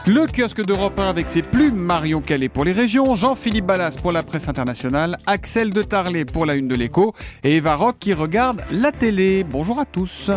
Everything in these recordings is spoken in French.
Le kiosque d'Europe 1 avec ses plumes, Marion Calais pour les régions, Jean-Philippe Ballas pour la presse internationale, Axel de Tarlet pour la une de l'Écho et Eva Rock qui regarde la télé. Bonjour à tous.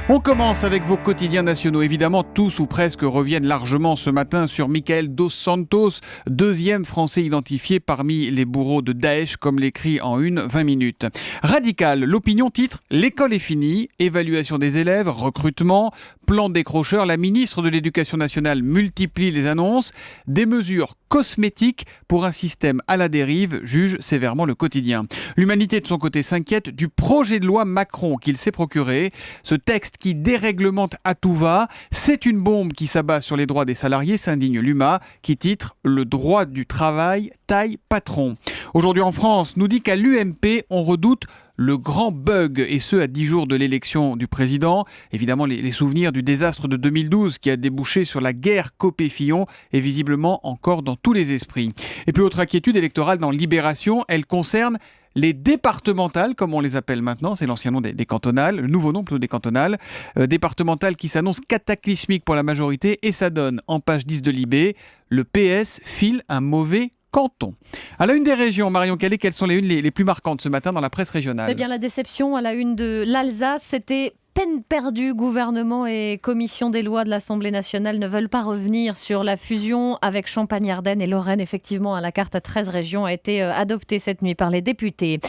On commence avec vos quotidiens nationaux. Évidemment, tous ou presque reviennent largement ce matin sur Michael Dos Santos, deuxième Français identifié parmi les bourreaux de Daesh, comme l'écrit en 20 minutes. Radical, l'opinion titre « L'école est finie », évaluation des élèves, recrutement, plan décrocheur. La ministre de l'Éducation nationale multiplie les annonces. Des mesures cosmétiques pour un système à la dérive, juge sévèrement le quotidien. L'Humanité de son côté s'inquiète du projet de loi Macron qu'il s'est procuré. Ce texte qui déréglemente à tout va, c'est une bombe qui s'abat sur les droits des salariés, s'indigne l'UMA, qui titre « Le droit du travail taille patron ». Aujourd'hui en France, nous dit qu'à l'UMP, on redoute le grand bug, et ce à 10 jours de l'élection du président. Évidemment, les souvenirs du désastre de 2012 qui a débouché sur la guerre Copé-Fillon est visiblement encore dans tous les esprits. Et puis autre inquiétude électorale dans Libération, elle concerne les départementales, comme on les appelle maintenant, c'est l'ancien nom des cantonales, le nouveau nom plutôt des cantonales, départementales qui s'annoncent cataclysmiques pour la majorité, et ça donne, en page 10 de Libé, le PS file un mauvais canton. À la une des régions, Marion Calais, quelles sont les unes les plus marquantes ce matin dans la presse régionale ? Eh bien, la déception à la une de l'Alsace, c'était peine perdue. Gouvernement et commission des lois de l'Assemblée nationale ne veulent pas revenir sur la fusion avec Champagne-Ardenne et Lorraine. Effectivement, la carte à 13 régions a été adoptée cette nuit par les députés.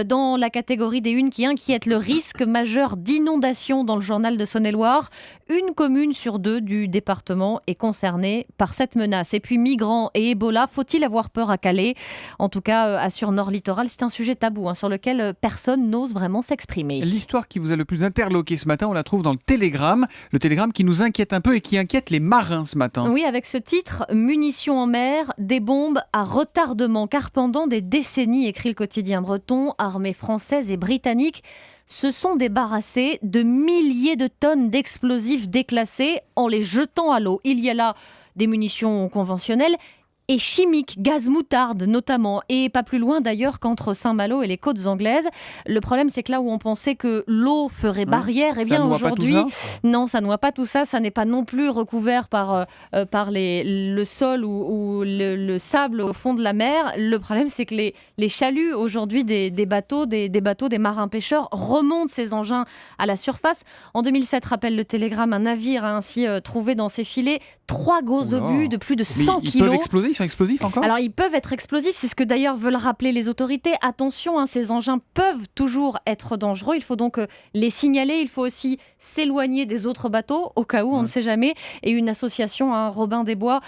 Dans la catégorie des unes qui inquiètent, le risque majeur d'inondation dans le journal de Saône-et-Loire. Une commune sur 2 du département est concernée par cette menace. Et puis migrants et Ebola, faut-il avoir peur à Calais ? En tout cas, assure Nord Littoral, c'est un sujet tabou sur lequel personne n'ose vraiment s'exprimer. L'histoire qui vous a le plus interloqué ce matin, on la trouve dans le Télégramme qui nous inquiète un peu et qui inquiète les marins ce matin. Oui, avec ce titre, munitions en mer, des bombes à retardement, car pendant des décennies, écrit le quotidien breton, armées françaises et britanniques se sont débarrassés de milliers de tonnes d'explosifs déclassés en les jetant à l'eau. Il y a là des munitions conventionnelles et chimiques, gaz moutarde notamment, et pas plus loin d'ailleurs qu'entre Saint-Malo et les côtes anglaises. Le problème, c'est que là où on pensait que l'eau ferait barrière, eh bien aujourd'hui, non, ça ne noie pas tout ça, ça n'est pas non plus recouvert par le sol ou le sable au fond de la mer. Le problème, c'est que les chaluts aujourd'hui des bateaux, des marins pêcheurs remontent ces engins à la surface. En 2007, rappelle le Télégramme, un navire a ainsi trouvé dans ses filets 3 gros obus de plus de 100 kilos. Ils peuvent exploser, ils sont explosifs encore ? Alors, ils peuvent être explosifs, c'est ce que d'ailleurs veulent rappeler les autorités. Attention, ces engins peuvent toujours être dangereux. Il faut donc les signaler. Il faut aussi s'éloigner des autres bateaux, au cas où, on ne sait jamais. Et une association, Robin des Bois,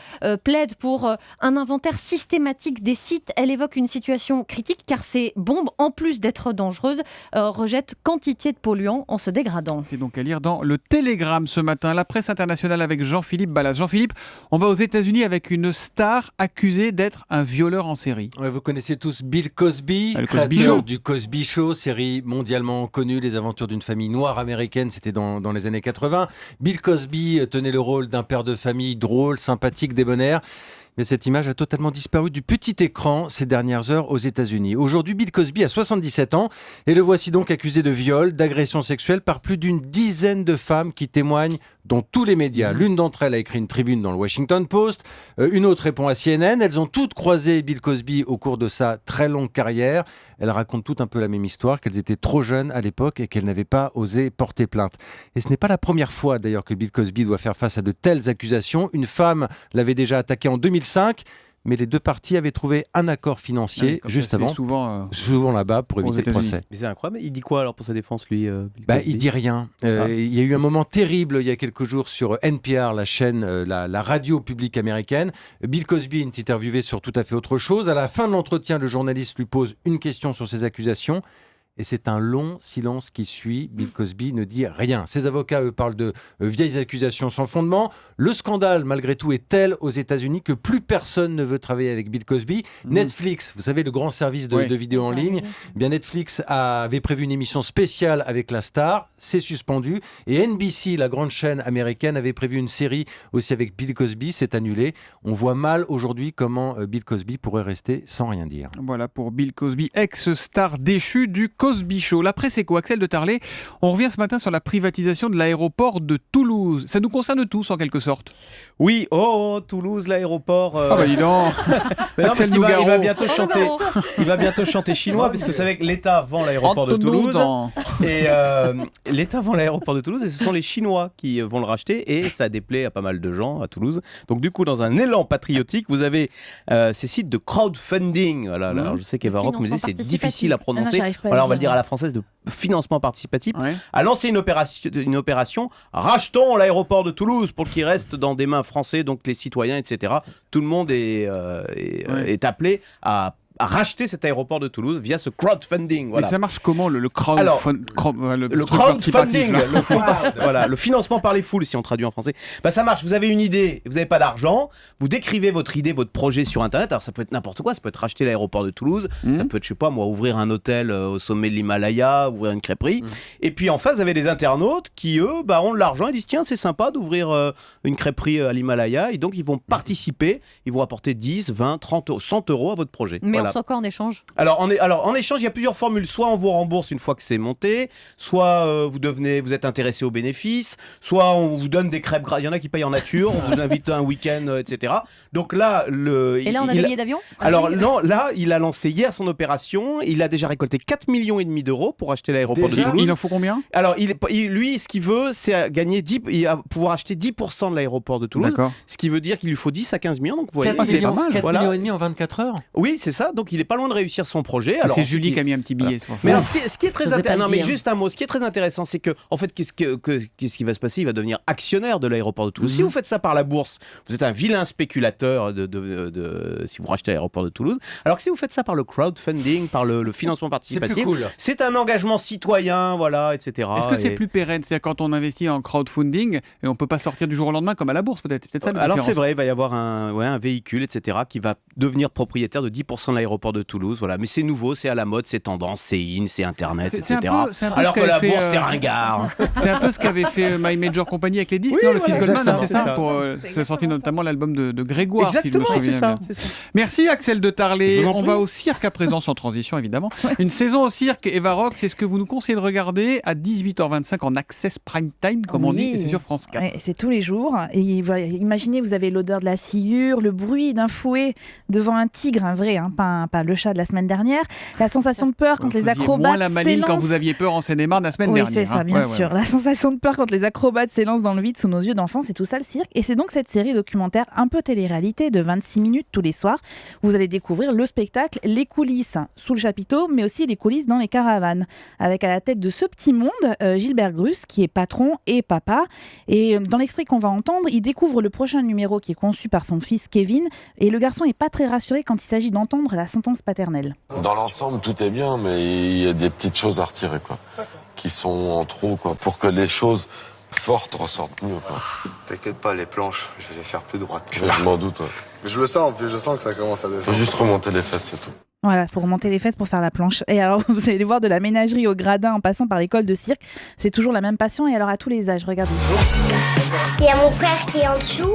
plaide pour un inventaire systématique des sites. Elle évoque une situation critique, car ces bombes, en plus d'être dangereuses, rejettent quantité de polluants en se dégradant. C'est donc à lire dans le Télégramme ce matin. La presse internationale avec Jean-Philippe Ballas. Jean-Philippe, on va aux États-Unis avec une star accusé d'être un violeur en série. Ouais, vous connaissez tous Bill Cosby, créateur du Cosby Show, série mondialement connue, les aventures d'une famille noire américaine, c'était dans les années 80. Bill Cosby tenait le rôle d'un père de famille drôle, sympathique, débonnaire. Mais cette image a totalement disparu du petit écran ces dernières heures aux États-Unis. Aujourd'hui, Bill Cosby a 77 ans et le voici donc accusé de viol, d'agression sexuelle par plus d'une dizaine de femmes qui témoignent dans tous les médias. L'une d'entre elles a écrit une tribune dans le Washington Post, une autre répond à CNN. Elles ont toutes croisé Bill Cosby au cours de sa très longue carrière. Elles racontent toutes un peu la même histoire, qu'elles étaient trop jeunes à l'époque et qu'elles n'avaient pas osé porter plainte. Et ce n'est pas la première fois d'ailleurs que Bill Cosby doit faire face à de telles accusations. Une femme l'avait déjà attaqué en 2005. Mais les deux parties avaient trouvé un accord financier juste avant, souvent là-bas pour éviter le procès. Mais c'est incroyable. Il dit quoi alors pour sa défense, lui Il dit rien. Il y a eu un moment terrible il y a quelques jours sur NPR, la chaîne, la radio publique américaine. Bill Cosby est interviewé sur tout à fait autre chose. À la fin de l'entretien, le journaliste lui pose une question sur ses accusations. Et c'est un long silence qui suit. Bill Cosby ne dit rien. Ses avocats, eux, parlent de vieilles accusations sans fondement. Le scandale, malgré tout, est tel aux États-Unis que plus personne ne veut travailler avec Bill Cosby. Netflix, vous savez, le grand service de vidéo en ligne, bien Netflix avait prévu une émission spéciale avec la star. C'est suspendu. Et NBC, la grande chaîne américaine, avait prévu une série aussi avec Bill Cosby. C'est annulé. On voit mal aujourd'hui comment Bill Cosby pourrait rester sans rien dire. Voilà pour Bill Cosby, ex-star déchu du Cosby Show. L'après, c'est quoi, Axel de Tarlet? On revient ce matin sur la privatisation de l'aéroport de Toulouse. Ça nous concerne tous, en quelque sorte. Oui, Toulouse, l'aéroport. Ah bah dis donc. Mais non, Axel parce qu'il Nougaro. il va bientôt chanter chinois, puisque vous savez que l'État vend l'aéroport de Toulouse. Et l'État vend l'aéroport de Toulouse et ce sont les Chinois qui vont le racheter et ça déplaît à pas mal de gens à Toulouse. Donc du coup, dans un élan patriotique, vous avez ces sites de crowdfunding. Voilà, alors, je sais qu'Eva Rock me dit c'est difficile à prononcer. Voilà, on va le dire à la française, de financement participatif. Ouais. A lancé une opération rachetons l'aéroport de Toulouse pour qu'il reste dans des mains français, donc les citoyens, etc. Tout le monde est appelé à racheter cet aéroport de Toulouse via ce crowdfunding. Voilà. Mais ça marche comment le Le participatif, crowdfunding, là le financement par les foules, si on traduit en français. Bah, ça marche, vous avez une idée, vous n'avez pas d'argent, vous décrivez votre idée, votre projet sur Internet. Alors ça peut être n'importe quoi, ça peut être racheter l'aéroport de Toulouse, ça peut être, je sais pas moi, ouvrir un hôtel au sommet de l'Himalaya, ouvrir une crêperie. Et puis en face, vous avez des internautes qui, eux, ont de l'argent, ils disent tiens, c'est sympa d'ouvrir une crêperie à l'Himalaya. Et donc ils vont participer, ils vont apporter 10, 20, 30, 100 euros à votre projet. Mais Voilà. on reçoit quoi en échange? Alors en échange, il y a plusieurs formules. Soit on vous rembourse une fois que c'est monté, soit vous êtes intéressé aux bénéfices, soit on vous donne des crêpes. Il y en a qui payent en nature, on vous invite un week-end, etc. Donc là, Et là, on a des billets d'avion? alors non, là, il a lancé hier son opération. Il a déjà récolté 4,5 millions d'euros pour acheter l'aéroport de Déjà Toulouse. Il en faut combien? Alors lui, ce qu'il veut, c'est gagner pouvoir acheter 10% de l'aéroport de Toulouse. D'accord. Ce qui veut dire qu'il lui faut 10 à 15 millions. Donc vous voyez, 4 c'est pas mal. 4 Voilà. millions et demi en 24 heures. oui, c'est ça. Donc il est pas loin de réussir son projet. C'est Alors, Julie qui a mis un petit billet, c'est pour ça. Mais alors, ce qui est très J'osais pas intéressant, le non mais dire. juste un mot, ce qui est très intéressant, c'est que en fait, qu'est-ce qui va se passer? Il va devenir actionnaire de l'aéroport de Toulouse. Si vous faites ça par la bourse, vous êtes un vilain spéculateur si vous rachetez l'aéroport de Toulouse. Alors que si vous faites ça par le crowdfunding, par le financement C'est participatif, plus cool. c'est un engagement citoyen, voilà, etc. Est-ce que c'est Et- plus pérenne? C'est-à-dire quand on investit en crowdfunding et on peut pas sortir du jour au lendemain comme à la bourse peut-être? C'est peut-être ça la Alors différence. c'est vrai, il va y avoir un véhicule, etc., qui va devenir propriétaire de 10% de l'aéroport de Toulouse. Voilà, mais c'est nouveau, c'est à la mode, c'est tendance, c'est in, c'est Internet, C'est etc. un peu Alors ce que la qu'avait fait, bourse, c'est ringard. C'est un peu ce qu'avait fait My Major Company avec les disques, Oui, non, le voilà, fils Goldman, c'est ça, hein, c'est c'est ça, ça. pour c'est sorti notamment l'album de Grégoire, si je me Exactement, souviens c'est ça. bien. Merci Axel de Tarlet. Je vous en On prie. va au cirque à présent, sans transition évidemment. Une saison au cirque, Eva Rock, c'est ce que vous nous conseillez de regarder à 18h25 en access prime time, comme on dit, et c'est sur France 4. Ouais, c'est tous les jours. Et voilà, imaginez, vous avez l'odeur de la sciure, le bruit d'un fouet devant un tigre, un vrai, pas le chat de la semaine dernière, la sensation de peur quand Vous les faisiez acrobates moins la maline quand s'élancent. vous aviez peur en Seine-et-Marne la semaine Oui, dernière. c'est ça, hein. bien Ouais, sûr. ouais. La sensation de peur quand les acrobates s'élancent dans le vide sous nos yeux d'enfants, c'est tout ça le cirque. Et c'est donc cette série documentaire un peu télé-réalité de 26 minutes tous les soirs. Vous allez découvrir le spectacle, les coulisses sous le chapiteau, mais aussi les coulisses dans les caravanes. Avec à la tête de ce petit monde, Gilbert Grus, qui est patron et papa. Et dans l'extrait qu'on va entendre, il découvre le prochain numéro qui est conçu par son fils Kevin. Et le garçon n'est pas très rassuré quand il s'agit d'entendre la sentence paternelle. Dans l'ensemble, tout est bien, mais il y a des petites choses à retirer, quoi. Qui sont en trop, quoi. Pour que les choses fortes ressortent mieux, quoi. T'inquiète pas, les planches, je vais les faire plus droites que Je là. m'en doute, ouais. Je le sens, en plus, je sens que ça commence à Faut descendre. juste remonter les fesses, c'est tout. Voilà, faut remonter les fesses pour faire la planche. Et alors, vous allez voir de la ménagerie au gradin en passant par l'école de cirque. C'est toujours la même passion et alors à tous les âges. Regardez. Il y a mon frère qui est en dessous,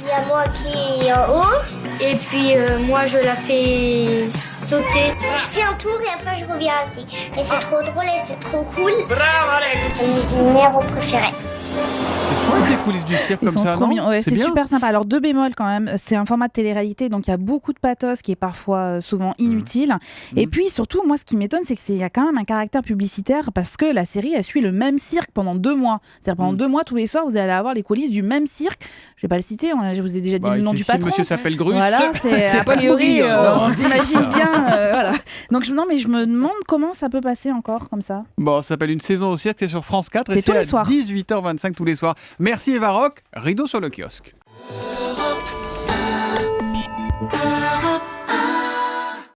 il y a moi qui est en haut, et puis moi je la fais sauter. Je fais un tour et après je reviens assis. Mais c'est trop drôle et c'est trop cool. Bravo Alex! C'est mon héros préféré. C'est chouette les coulisses du cirque Ils comme sont ça, trop non? mignons. Ouais, c'est bien. super sympa. Alors, deux bémols quand même. C'est un format de télé-réalité, donc il y a beaucoup de pathos qui est parfois souvent inutile. Et puis surtout, moi, ce qui m'étonne, c'est qu'il y a quand même un caractère publicitaire parce que la série, elle suit le même cirque pendant 2 mois. C'est-à-dire pendant 2 mois, tous les soirs, vous allez avoir les coulisses du même cirque. Je vais pas le citer, je vous ai déjà dit Bah, le nom si- du si patron. monsieur s'appelle Grus, Voilà, c'est a pas de priori, bourguignon, hein. on t'imagine bien. Voilà. Donc, je me demande comment ça peut passer encore comme ça. Bon, ça s'appelle Une saison au cirque, c'est sur France 4 et C'est tous c'est les à soirs. 18h25 tous les soirs. Merci Eva Rock, rideau sur le kiosque.